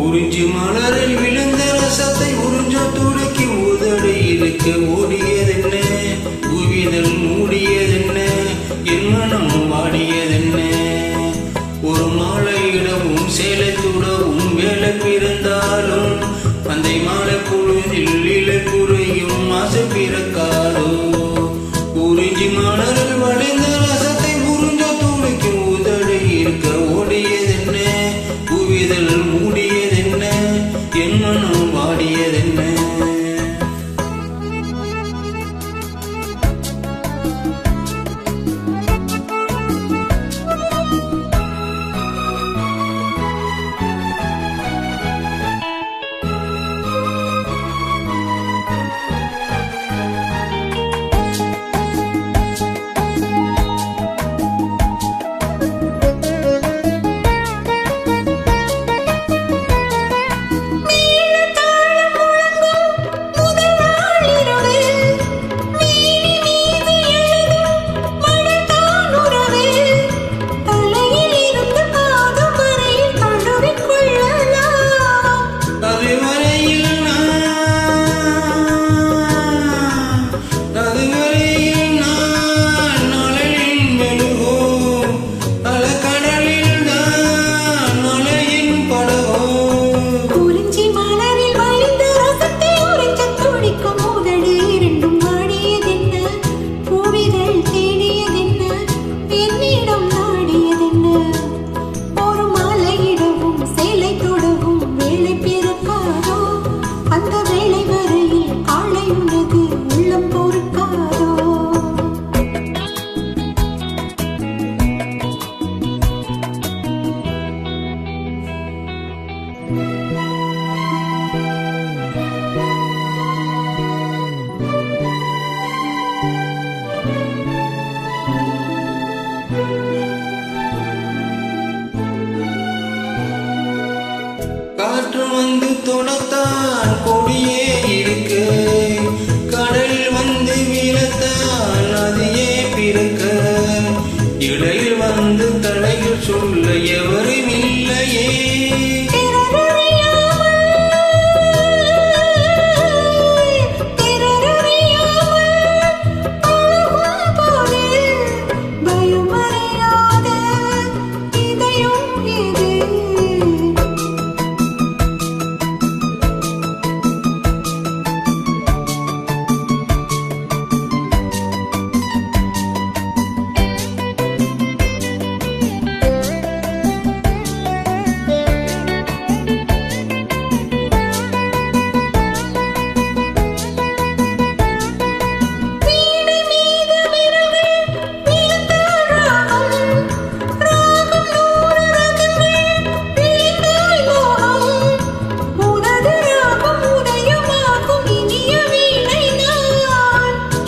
உறிஞ்சி மலரில் விழுந்த ரசத்தை உறிஞ்ச துடைக்கு உதடு இருக்க ஓடியதென்ன, குவிதல் மூடியதென்ன, என் மனம் வாடியதென்ன. ஒரு மாலையிடவும் சேலத்துடவும் வேலை பிறந்தாலும் பந்தை மாலை பொழுதில் இலை குறையும் ஆசை பிறக்காதோ. உறிஞ்சி மலரில் வளைந்த ரசத்தை உறிஞ்ச துடைக்கு உதடு இருக்க ஓடியதென்ன, குவிதல் மூடியதென்ன, என் மனம் வாடியதென்ன. காற்று வந்து தொடத்தான் கொடியே இருக்க, கடலில் வந்து வீழத்தான் நதியே பிறக்க, இடையில் வந்து தடைகள் சொல்ல எவரும் இல்லையே.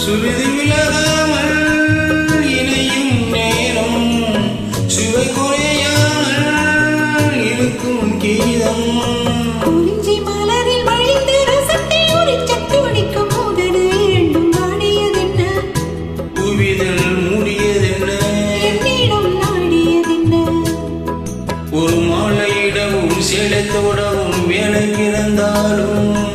சுருதி விலகாமல் இணையும் நேரம், சுவை குறையாமல் இருக்கும் கீதம். குறிஞ்சி மலரில் வழிந்த ரசத்தை உரிச்சத் துடிக்கும் உதடு இரண்டும் வாடியதென்ன, குவிதல் மூடியதென்ன, என்னிடம் நாடியதென்ன. ஒரு மாலையிடவும் சேலத்தோடவும் வேலை பிறந்தாலும்